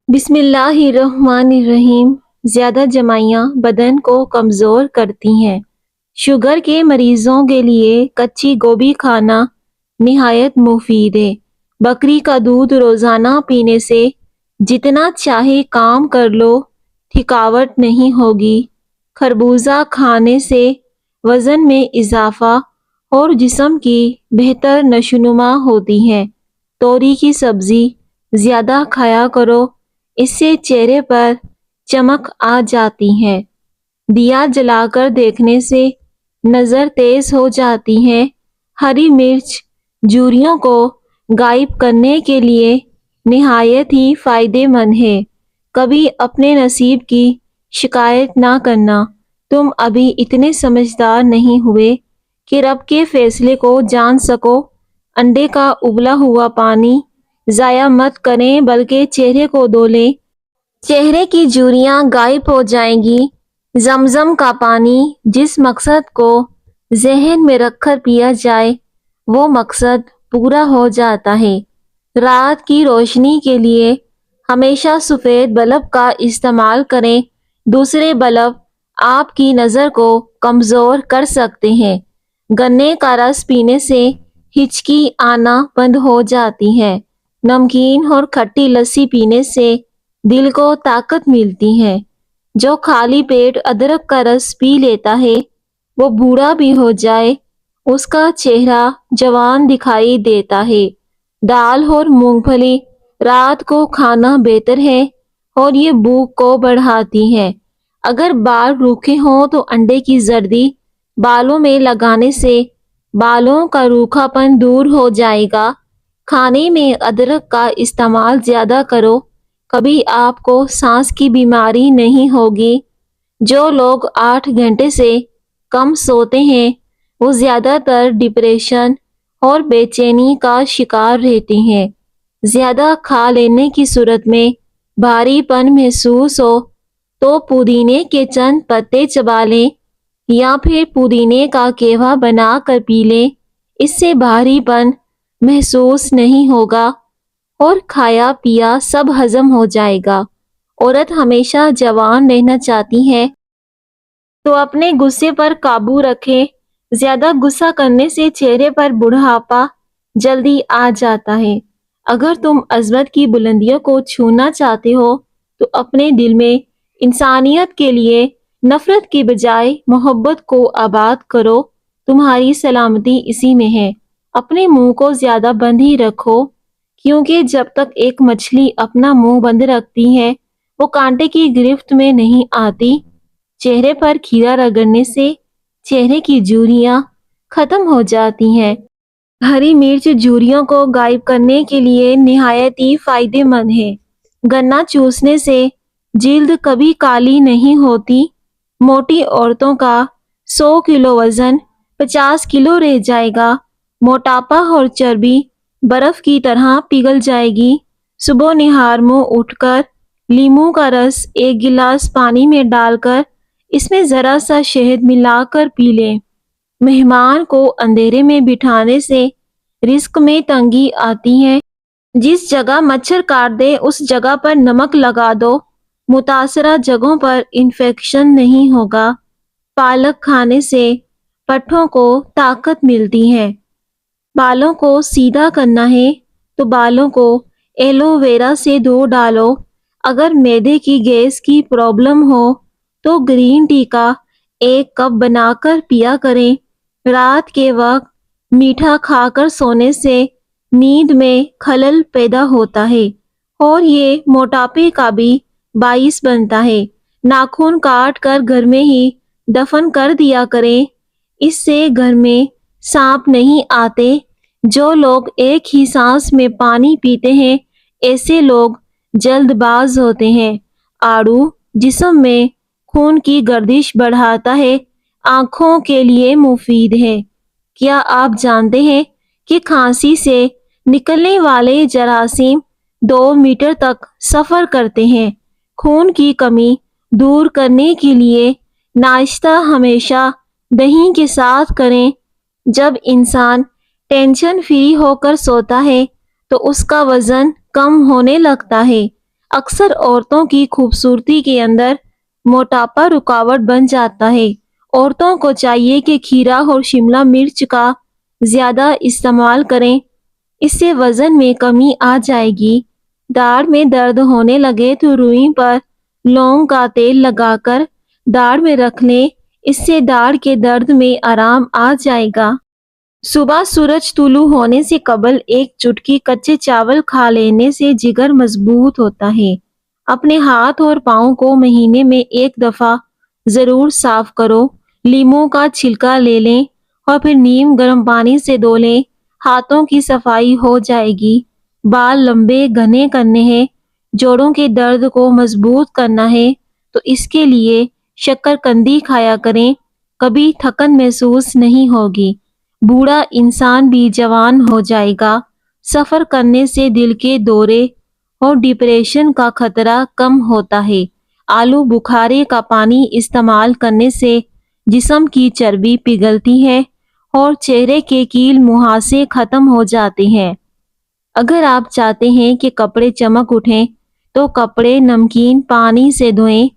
بسم اللہ الرحمن الرحیم۔ زیادہ جمائیاں بدن کو کمزور کرتی ہیں۔ شوگر کے مریضوں کے لیے کچی گوبھی کھانا نہایت مفید ہے۔ بکری کا دودھ روزانہ پینے سے جتنا چاہے کام کر لو، تھکاوٹ نہیں ہوگی۔ خربوزہ کھانے سے وزن میں اضافہ اور جسم کی بہتر نشوونما ہوتی ہے۔ توری کی سبزی زیادہ کھایا کرو، اس سے چہرے پر چمک آ جاتی ہے۔ دیا جلا کر دیکھنے سے نظر تیز ہو جاتی ہے۔ ہری مرچ جھریوں کو غائب کرنے کے لیے نہایت ہی فائدہ مند ہے۔ کبھی اپنے نصیب کی شکایت نہ کرنا، تم ابھی اتنے سمجھدار نہیں ہوئے کہ رب کے فیصلے کو جان سکو۔ انڈے کا ابلا ہوا پانی ضائع مت کریں بلکہ چہرے کو دھو لیں، چہرے کی جھریاں غائب ہو جائیں گی۔ زمزم کا پانی جس مقصد کو ذہن میں رکھ کر پیا جائے وہ مقصد پورا ہو جاتا ہے۔ رات کی روشنی کے لیے ہمیشہ سفید بلب کا استعمال کریں، دوسرے بلب آپ کی نظر کو کمزور کر سکتے ہیں۔ گنے کا رس پینے سے ہچکی آنا بند ہو جاتی ہے۔ نمکین اور کھٹی لسی پینے سے دل کو طاقت ملتی ہے۔ جو خالی پیٹ ادرک کا رس پی لیتا ہے وہ بوڑھا بھی ہو جائے اس کا چہرہ جوان دکھائی دیتا ہے۔ دال اور مونگ پھلی رات کو کھانا بہتر ہے اور یہ بھوک کو بڑھاتی ہے۔ اگر بال روکھے ہوں تو انڈے کی زردی بالوں میں لگانے سے بالوں کا روکھا پن دور ہو جائے گا۔ کھانے میں ادرک کا استعمال زیادہ کرو، کبھی آپ کو سانس کی بیماری نہیں ہوگی۔ جو لوگ 8 گھنٹے سے کم سوتے ہیں وہ زیادہ تر ڈپریشن اور بے چینی کا شکار رہتے ہیں۔ زیادہ کھا لینے کی صورت میں بھاری پن محسوس ہو تو پودینے کے چند پتے چبا لیں یا پھر پودینے کا قہوہ بنا کر پی لیں، اس سے بھاری پن محسوس نہیں ہوگا اور کھایا پیا سب ہضم ہو جائے گا۔ عورت ہمیشہ جوان رہنا چاہتی ہے تو اپنے غصے پر قابو رکھے۔ زیادہ غصہ کرنے سے چہرے پر بڑھاپا جلدی آ جاتا ہے۔ اگر تم عظمت کی بلندیوں کو چھونا چاہتے ہو تو اپنے دل میں انسانیت کے لیے نفرت کی بجائے محبت کو آباد کرو، تمہاری سلامتی اسی میں ہے۔ اپنے منہ کو زیادہ بند ہی رکھو، کیونکہ جب تک ایک مچھلی اپنا منہ بند رکھتی ہے وہ کانٹے کی گرفت میں نہیں آتی۔ چہرے پر کھیرا رگڑنے سے چہرے کی جھریاں ختم ہو جاتی ہیں۔ ہری مرچ جھریوں کو غائب کرنے کے لیے نہایت ہی فائدہ مند ہے۔ گنا چوسنے سے جلد کبھی کالی نہیں ہوتی۔ موٹی عورتوں کا 100 کلو وزن 50 کلو رہ جائے گا۔ موٹاپا اور چربی برف کی طرح پگھل جائے گی۔ صبح نہار منہ اٹھ کر لیموں کا رس 1 گلاس پانی میں ڈال کر اس میں ذرا سا شہد ملا کر پی لیں۔ مہمان کو اندھیرے میں بٹھانے سے رزق میں تنگی آتی ہے۔ جس جگہ مچھر کاٹ دے اس جگہ پر نمک لگا دو، متاثرہ جگہوں پر انفیکشن نہیں ہوگا۔ پالک کھانے سے پٹھوں کو طاقت ملتی ہے۔ بالوں کو سیدھا کرنا ہے تو بالوں کو ایلو ویرا سے دھو ڈالو۔ اگر معدے کی گیس کی پرابلم ہو تو گرین ٹی کا 1 کپ بنا کر پیا کریں۔ رات کے وقت میٹھا کھا کر سونے سے نیند میں خلل پیدا ہوتا ہے اور یہ موٹاپے کا بھی باعث بنتا ہے۔ ناخن کاٹ کر گھر میں ہی دفن کر دیا کریں، اس سے گھر میں سانپ نہیں آتے۔ جو لوگ ایک ہی سانس میں پانی پیتے ہیں ایسے لوگ جلد باز ہوتے ہیں۔ آڑو جسم میں خون کی گردش بڑھاتا ہے، آنکھوں کے لیے مفید ہے۔ کیا آپ جانتے ہیں کہ کھانسی سے نکلنے والے جراثیم 2 میٹر تک سفر کرتے ہیں؟ خون کی کمی دور کرنے کے لیے ناشتہ ہمیشہ دہی کے ساتھ کریں۔ جب انسان ٹینشن فری ہو کر سوتا ہے تو اس کا وزن کم ہونے لگتا ہے۔ اکثر عورتوں کی خوبصورتی کے اندر موٹاپا رکاوٹ بن جاتا ہے۔ عورتوں کو چاہیے کہ کھیرا اور شملہ مرچ کا زیادہ استعمال کریں، اس سے وزن میں کمی آ جائے گی۔ داڑھ میں درد ہونے لگے تو روئی پر لونگ کا تیل لگا کر داڑھ میں رکھ لیں، اس سے داڑھ کے درد میں آرام آ جائے گا۔ صبح سورج طلوع ہونے سے قبل ایک چٹکی کچے چاول کھا لینے سے جگر مضبوط ہوتا ہے۔ اپنے ہاتھ اور پاؤں کو مہینے میں ایک دفعہ ضرور صاف کرو۔ لیموں کا چھلکا لے لیں اور پھر نیم گرم پانی سے دھو لیں، ہاتھوں کی صفائی ہو جائے گی۔ بال لمبے گھنے کرنے ہیں، جوڑوں کے درد کو مضبوط کرنا ہے تو اس کے لیے شکرکندی کھایا کریں، کبھی تھکن محسوس نہیں ہوگی۔ بوڑھا انسان بھی جوان ہو جائے گا۔ سفر کرنے سے دل کے دورے اور ڈپریشن کا خطرہ کم ہوتا ہے۔ آلو بخارے کا پانی استعمال کرنے سے جسم کی چربی پگھلتی ہے اور چہرے کے کیل مہاسے ختم ہو جاتے ہیں۔ اگر آپ چاہتے ہیں کہ کپڑے چمک اٹھیں تو کپڑے نمکین پانی سے دھوئیں۔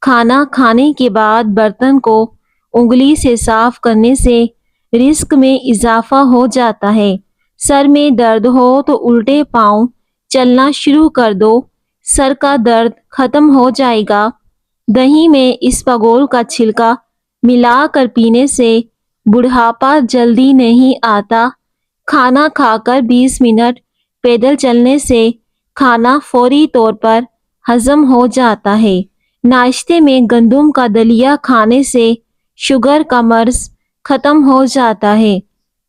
کھانا کھانے کے بعد برتن کو انگلی سے صاف کرنے سے رزق میں اضافہ ہو جاتا ہے۔ سر میں درد ہو تو الٹے پاؤں چلنا شروع کر دو، سر کا درد ختم ہو جائے گا۔ دہی میں اسپاغول کا چھلکا ملا کر پینے سے بڑھاپا جلدی نہیں آتا۔ کھانا کھا کر 20 منٹ پیدل چلنے سے کھانا فوری طور پر ہضم ہو جاتا ہے۔ ناشتے میں گندم کا دلیا کھانے سے شوگر کا مرض ختم ہو جاتا ہے۔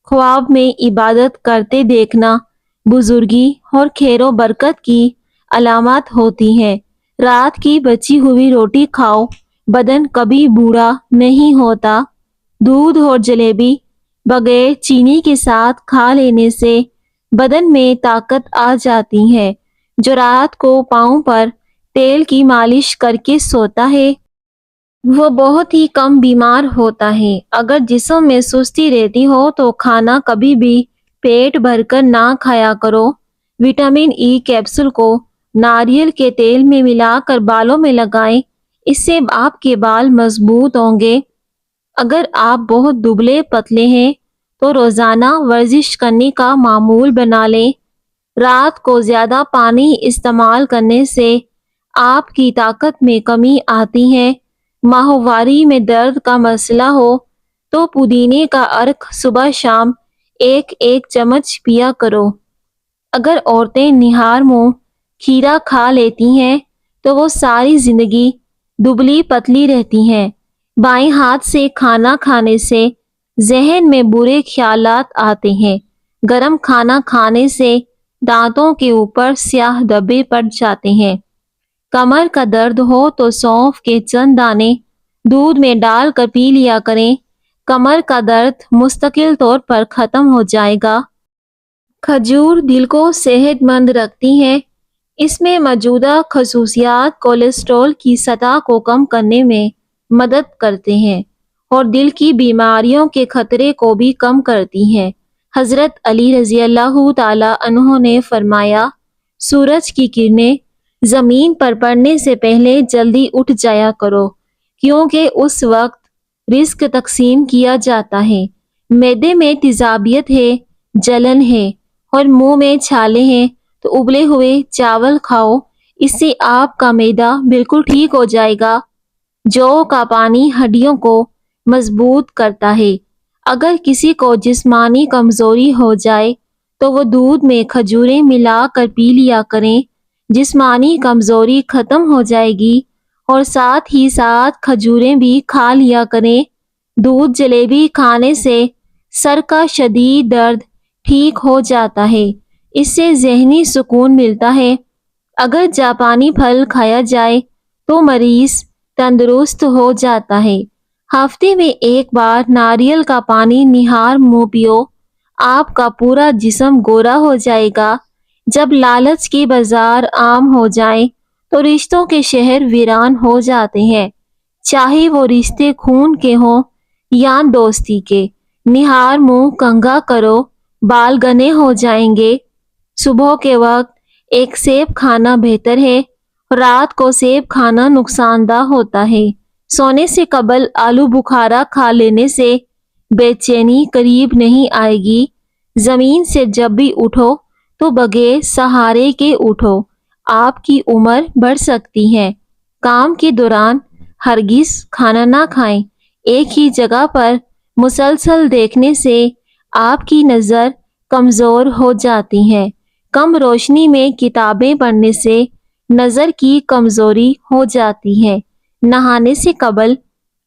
خواب میں عبادت کرتے دیکھنا بزرگی اور خیر و برکت کی علامات ہوتی ہے۔ رات کی بچی ہوئی روٹی کھاؤ، بدن کبھی بوڑھا نہیں ہوتا۔ دودھ اور جلیبی بغیر چینی کے ساتھ کھا لینے سے بدن میں طاقت آ جاتی ہے۔ جو رات کو پاؤں پر تیل کی مالش کر کے سوتا ہے وہ بہت ہی کم بیمار ہوتا ہے۔ اگر جسم میں سستی رہتی ہو تو کھانا کبھی بھی پیٹ بھر کر نہ کھایا کرو۔ وٹامن ای کیپسول کو ناریل کے تیل میں ملا کر بالوں میں لگائیں، اس سے آپ کے بال مضبوط ہوں گے۔ اگر آپ بہت دبلے پتلے ہیں تو روزانہ ورزش کرنے کا معمول بنا لیں۔ رات کو زیادہ پانی استعمال کرنے سے آپ کی طاقت میں کمی آتی ہے۔ ماہواری میں درد کا مسئلہ ہو تو پودینے کا عرق صبح شام ایک ایک چمچ پیا کرو۔ اگر عورتیں نہار منہ کھیرا کھا لیتی ہیں تو وہ ساری زندگی دبلی پتلی رہتی ہیں۔ بائیں ہاتھ سے کھانا کھانے سے ذہن میں برے خیالات آتے ہیں۔ گرم کھانا کھانے سے دانتوں کے اوپر سیاہ دھبے پڑ جاتے ہیں۔ کمر کا درد ہو تو سونف کے چند دانے دودھ میں ڈال کر پی لیا کریں، کمر کا درد مستقل طور پر ختم ہو جائے گا۔ کھجور دل کو صحت مند رکھتی ہے۔ اس میں موجودہ خصوصیات کولیسٹرول کی سطح کو کم کرنے میں مدد کرتے ہیں اور دل کی بیماریوں کے خطرے کو بھی کم کرتی ہیں۔ حضرت علی رضی اللہ تعالی عنہ نے فرمایا، سورج کی کرنیں زمین پر پڑنے سے پہلے جلدی اٹھ جایا کرو، کیونکہ اس وقت رزق تقسیم کیا جاتا ہے۔ معدے میں تیزابیت ہے، جلن ہے اور منہ میں چھالے ہیں تو ابلے ہوئے چاول کھاؤ، اس سے آپ کا معدہ بالکل ٹھیک ہو جائے گا۔ جو کا پانی ہڈیوں کو مضبوط کرتا ہے۔ اگر کسی کو جسمانی کمزوری ہو جائے تو وہ دودھ میں کھجوریں ملا کر پی لیا کریں، جسمانی کمزوری ختم ہو جائے گی اور ساتھ ہی ساتھ کھجوریں بھی کھا لیا کریں۔ دودھ جلیبی کھانے سے سر کا شدید درد ٹھیک ہو جاتا ہے، اس سے ذہنی سکون ملتا ہے۔ اگر جاپانی پھل کھایا جائے تو مریض تندرست ہو جاتا ہے۔ ہفتے میں ایک بار ناریل کا پانی نہار منہ پیو، آپ کا پورا جسم گورا ہو جائے گا۔ جب لالچ کے بازار عام ہو جائیں تو رشتوں کے شہر ویران ہو جاتے ہیں، چاہے وہ رشتے خون کے ہوں یا دوستی کے۔ نہار منہ کنگھا کرو، بال گھنے ہو جائیں گے۔ صبح کے وقت ایک سیب کھانا بہتر ہے رات کو سیب کھانا نقصان دہ ہوتا ہے۔ سونے سے قبل آلو بخارا کھا لینے سے بے چینی قریب نہیں آئے گی۔ زمین سے جب بھی اٹھو تو بغیر سہارے کے اٹھو، آپ کی عمر بڑھ سکتی ہے۔ کام کے دوران ہرگز کھانا نہ کھائیں۔ ایک ہی جگہ پر مسلسل دیکھنے سے آپ کی نظر کمزور ہو جاتی ہے۔ کم روشنی میں کتابیں پڑھنے سے نظر کی کمزوری ہو جاتی ہے۔ نہانے سے قبل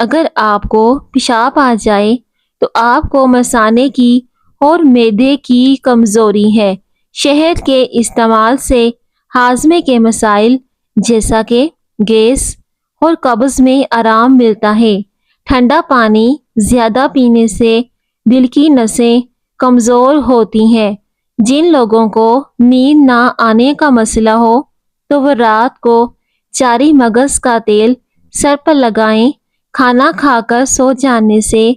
اگر آپ کو پیشاب آ جائے تو آپ کو مثانے کی اور معدے کی کمزوری ہے۔ شہد کے استعمال سے ہاضمے کے مسائل جیسا کہ گیس اور قبض میں آرام ملتا ہے۔ ٹھنڈا پانی زیادہ پینے سے دل کی نسیں کمزور ہوتی ہیں۔ جن لوگوں کو نیند نہ آنے کا مسئلہ ہو تو وہ رات کو چاری مگز کا تیل سر پر لگائیں۔ کھانا کھا کر سو جانے سے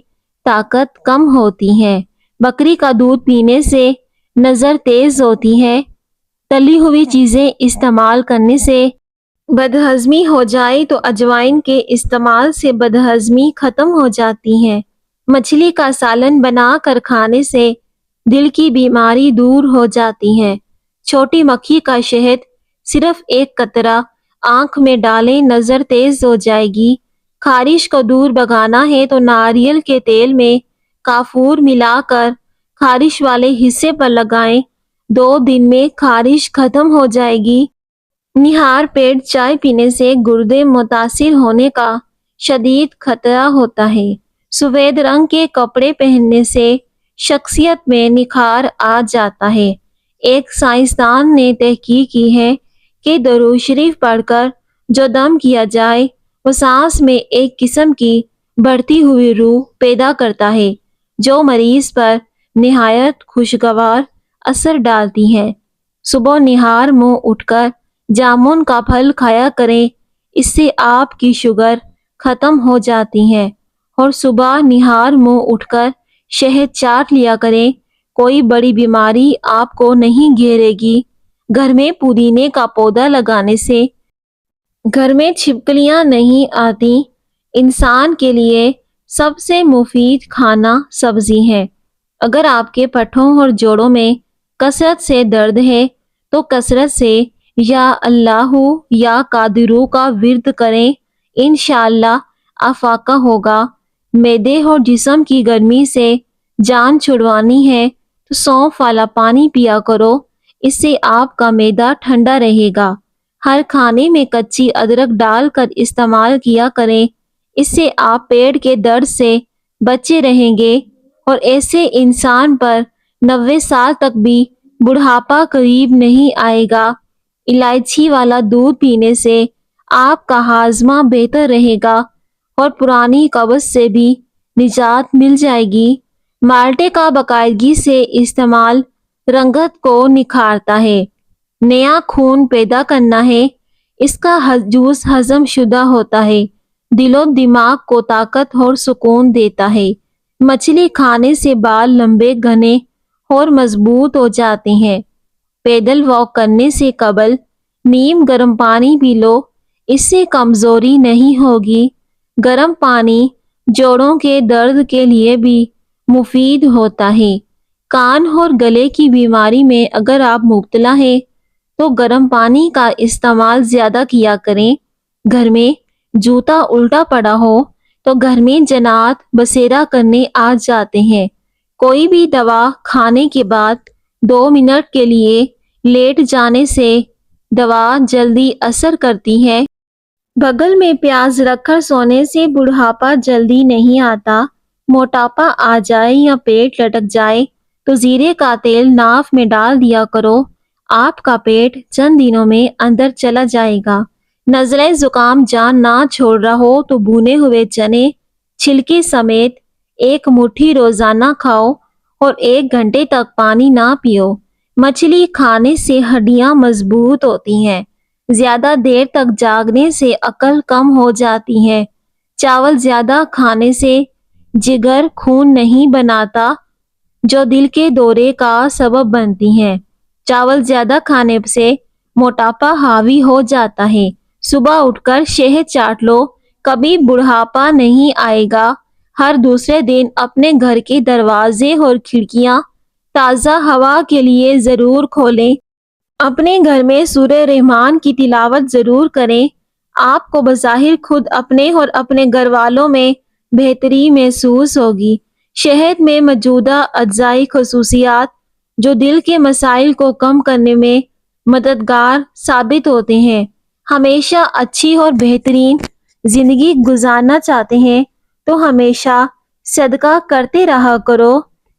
طاقت کم ہوتی ہے۔ بکری کا دودھ پینے سے نظر تیز ہوتی ہے۔ تلی ہوئی چیزیں استعمال کرنے سے بدہضمی ہو جائے تو اجوائن کے استعمال سے بدہضمی ختم ہو جاتی ہے۔ مچھلی کا سالن بنا کر کھانے سے دل کی بیماری دور ہو جاتی ہے۔ چھوٹی مکھی کا شہد صرف ایک قطرہ آنکھ میں ڈالیں، نظر تیز ہو جائے گی۔ خارش کو دور بھگانا ہے تو ناریل کے تیل میں کافور ملا کر خارش والے حصے پر لگائیں، 2 دن میں خارش ختم ہو جائے گی۔ نہار پیٹ چائے پینے سے گردے متاثر ہونے کا شدید خطرہ ہوتا ہے۔ سفید رنگ کے کپڑے پہننے سے شخصیت میں نکھار آ جاتا ہے۔ ایک سائنسدان نے تحقیق کی ہے کہ درود شریف پڑھ کر جو دم کیا جائے وہ سانس میں ایک قسم کی بڑھتی ہوئی روح پیدا کرتا ہے جو مریض پر نہایت خوشگوار اثر ڈالتی ہے۔ صبح نہار منہ اٹھ کر جامن کا پھل کھایا کریں، اس سے آپ کی شوگر ختم ہو جاتی ہے۔ اور صبح نہار منہ اٹھ کر شہد چاٹ لیا کریں، کوئی بڑی بیماری آپ کو نہیں گھیرے گی۔ گھر میں پودینے کا پودا لگانے سے گھر میں چھپکلیاں نہیں آتی۔ انسان کے لیے سب سے مفید کھانا سبزی ہے۔ اگر آپ کے پٹھوں اور جوڑوں میں کثرت سے درد ہے تو کثرت سے یا اللہ یا قادرو کا ورد کریں، انشاءاللہ افاقہ ہوگا۔ معدے اور جسم کی گرمی سے جان چھڑوانی ہے تو سونف والا پانی پیا کرو، اس سے آپ کا معدہ ٹھنڈا رہے گا۔ ہر کھانے میں کچی ادرک ڈال کر استعمال کیا کریں، اس سے آپ پیٹ کے درد سے بچے رہیں گے۔ اور ایسے انسان پر 90 سال تک بھی بڑھاپا قریب نہیں آئے گا۔ الائچی والا دودھ پینے سے آپ کا ہاضمہ بہتر رہے گا اور پرانی قبض سے بھی نجات مل جائے گی۔ مالٹے کا باقاعدگی سے استعمال رنگت کو نکھارتا ہے۔ نیا خون پیدا کرنا ہے، اس کا جوس ہضم شدہ ہوتا ہے، دل و دماغ کو طاقت اور سکون دیتا ہے۔ مچھلی کھانے سے بال لمبے، گھنے اور مضبوط ہو جاتے ہیں۔ پیدل واک کرنے سے قبل نیم گرم پانی پی لو، اس سے کمزوری نہیں ہوگی۔ گرم پانی جوڑوں کے درد کے لیے بھی مفید ہوتا ہے۔ کان اور گلے کی بیماری میں اگر آپ مبتلا ہیں تو گرم پانی کا استعمال زیادہ کیا کریں۔ گھر میں جوتا الٹا پڑا ہو تو گھر میں جنات بسیرا کرنے آ جاتے ہیں۔ کوئی بھی دوا کھانے کے بعد 2 منٹ کے لیے لیٹ جانے سے دوا جلدی اثر کرتی ہے۔ بغل میں پیاز رکھ کر سونے سے بڑھاپا جلدی نہیں آتا۔ موٹاپا آ جائے یا پیٹ لٹک جائے تو زیرے کا تیل ناف میں ڈال دیا کرو، آپ کا پیٹ چند دنوں میں اندر چلا جائے گا۔ نزلہ زکام جان نہ چھوڑ رہا ہو تو بھونے ہوئے چنے چھلکے سمیت 1 مٹھی روزانہ کھاؤ اور 1 گھنٹے تک پانی نہ پیو۔ مچھلی کھانے سے ہڈیاں مضبوط ہوتی ہیں۔ زیادہ دیر تک جاگنے سے عقل کم ہو جاتی ہے۔ چاول زیادہ کھانے سے جگر خون نہیں بناتا جو دل کے دورے کا سبب بنتی ہیں۔ چاول زیادہ کھانے سے موٹاپا حاوی ہو جاتا ہے۔ صبح اٹھ کر شہد چاٹ لو، کبھی بڑھاپا نہیں آئے گا۔ ہر دوسرے دن اپنے گھر کے دروازے اور کھڑکیاں تازہ ہوا کے لیے ضرور کھولیں۔ اپنے گھر میں سورہ رحمان کی تلاوت ضرور کریں۔ آپ کو بظاہر خود اپنے اور اپنے گھر والوں میں بہتری محسوس ہوگی۔ شہد میں موجودہ اغذائی خصوصیات جو دل کے مسائل کو کم کرنے میں مددگار ثابت ہوتے ہیں۔ ہمیشہ اچھی اور بہترین زندگی گزارنا چاہتے ہیں تو ہمیشہ صدقہ کرتے رہا کرو۔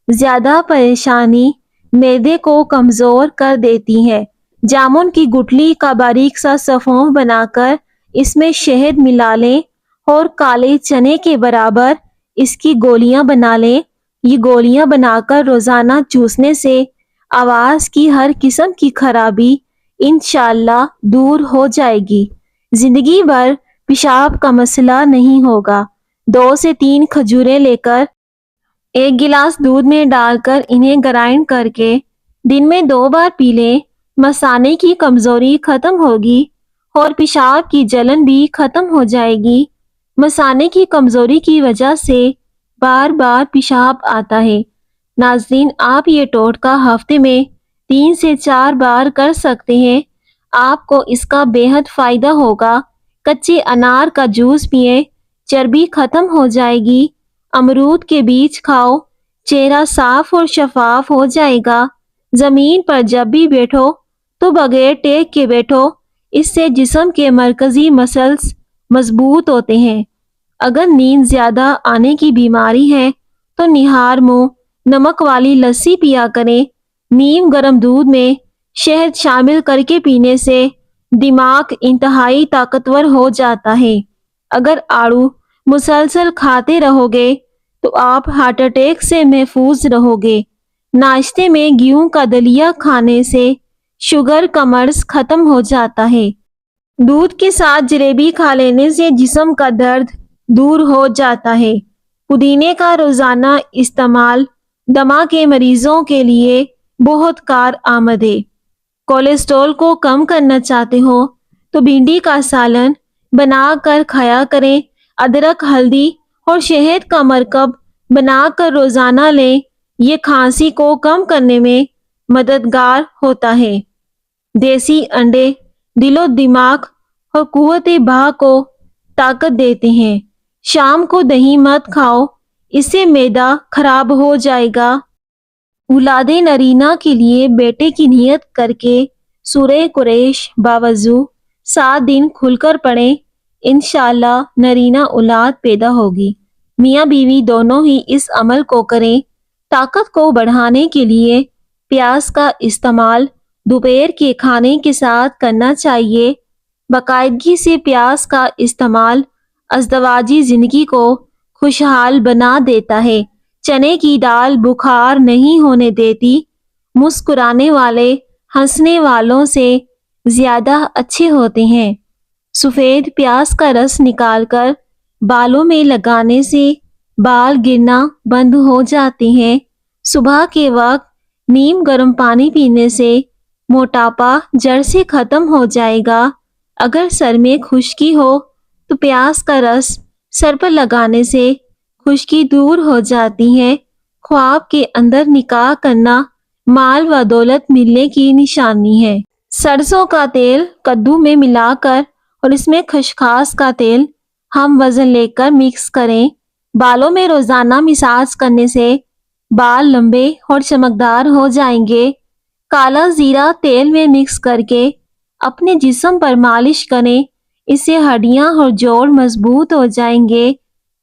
زیادہ پریشانی معدے کو کمزور کر دیتی ہے۔ جامن کی گٹلی کا باریک سا صفحہ بنا کر اس میں شہد ملا لیں اور کالے چنے کے برابر اس کی گولیاں بنا لیں۔ یہ گولیاں بنا کر روزانہ چوسنے سے آواز کی ہر قسم کی خرابی انشاءاللہ دور ہو جائے گی۔ زندگی بھر پیشاب کا مسئلہ نہیں ہوگا۔ 2 سے 3 کھجوریں لے کر 1 گلاس دودھ میں ڈال کر انہیں گرائنڈ کر کے دن میں 2 بار پی لیں۔ مثانے کی کمزوری ختم ہوگی اور پیشاب کی جلن بھی ختم ہو جائے گی۔ مثانے کی کمزوری کی وجہ سے بار بار پیشاب آتا ہے۔ ناظرین، آپ یہ ٹوٹکا ہفتے میں 3 سے 4 بار کر سکتے ہیں۔ آپ کو اس کا بے حد فائدہ ہوگا۔ کچے انار کا جوس پئیں، چربی ختم ہو جائے گی۔ امرود کے بیج کھاؤ، چہرہ صاف اور شفاف ہو جائے گا۔ زمین پر جب بھی بیٹھو تو بغیر ٹیک کے بیٹھو، اس سے جسم کے مرکزی مسلز مضبوط ہوتے ہیں۔ اگر نیند زیادہ آنے کی بیماری ہے تو نہار منہ نمک والی لسی پیا کریں۔ نیم گرم دودھ میں شہد شامل کر کے پینے سے دماغ انتہائی طاقتور ہو جاتا ہے۔ اگر آڑو مسلسل کھاتے رہو گے تو آپ ہارٹ اٹیک سے محفوظ رہو گے۔ ناشتے میں گیہوں کا دلیا کھانے سے شوگر کا مرض ختم ہو جاتا ہے۔ دودھ کے ساتھ جلیبی کھا لینے سے جسم کا درد دور ہو جاتا ہے۔ پودینے کا روزانہ استعمال دمہ کے مریضوں کے لیے بہت کارآمد ہے۔ کولیسٹرول کو کم کرنا چاہتے ہو تو بھنڈی کا سالن بنا کر کھایا کریں۔ ادرک، ہلدی اور شہد کا مرکب بنا کر روزانہ لیں۔ یہ کھانسی کو کم کرنے میں مددگار ہوتا ہے۔ دیسی انڈے دل و دماغ اور قوت بہا کو طاقت دیتے ہیں۔ شام کو دہی مت کھاؤ، اس سے معدہ خراب ہو جائے گا۔ اولاد نرینہ کے لیے بیٹے کی نیت کر کے سورہ قریش باوضو 7 دن کھل کر پڑھیں، انشاءاللہ نرینہ اولاد پیدا ہوگی۔ میاں بیوی دونوں ہی اس عمل کو کریں۔ طاقت کو بڑھانے کے لیے پیاز کا استعمال دوپہر کے کھانے کے ساتھ کرنا چاہیے۔ باقاعدگی سے پیاز کا استعمال ازدواجی زندگی کو خوشحال بنا دیتا ہے۔ چنے کی دال بخار نہیں ہونے دیتی۔ مسکرانے والے ہنسنے والوں سے زیادہ اچھے ہوتے ہیں۔ سفید پیاز کا رس نکال کر بالوں میں لگانے سے بال گرنا بند ہو جاتے ہیں۔ صبح کے وقت نیم گرم پانی پینے سے موٹاپا جڑ سے ختم ہو جائے گا۔ اگر سر میں خشکی ہو تو پیاز کا رس سر پر لگانے سے خشکی دور ہو جاتی ہے۔ خواب کے اندر نکاح کرنا مال و دولت ملنے کی نشانی ہے۔ سرسوں کا تیل کدو میں ملا کر اور اس میں خسخاس کا تیل ہم وزن لے کر مکس کریں۔ بالوں میں روزانہ مساج کرنے سے بال لمبے اور چمکدار ہو جائیں گے۔ کالا زیرہ تیل میں مکس کر کے اپنے جسم پر مالش کریں، اس سے ہڈیاں اور جوڑ مضبوط ہو جائیں گے۔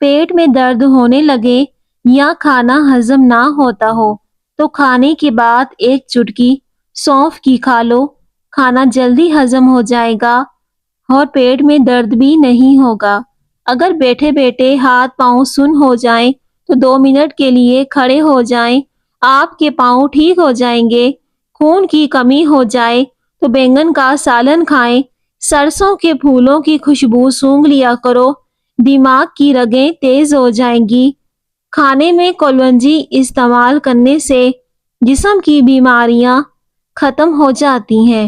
پیٹ میں درد ہونے لگے یا کھانا ہضم نہ ہوتا ہو تو کھانے کے بعد 1 چٹکی سونف کی کھا لو، کھانا جلدی ہضم ہو جائے گا اور پیٹ میں درد بھی نہیں ہوگا۔ اگر بیٹھے بیٹھے ہاتھ پاؤں سن ہو جائیں تو 2 منٹ کے لیے کھڑے ہو جائیں، آپ کے پاؤں ٹھیک ہو جائیں گے۔ خون کی کمی ہو جائے تو بینگن کا سالن کھائیں۔ سرسوں کے پھولوں کی خوشبو سونگھ لیا کرو، دماغ کی رگیں تیز ہو جائیں گی۔ کھانے میں کلونجی استعمال کرنے سے جسم کی بیماریاں ختم ہو جاتی ہیں۔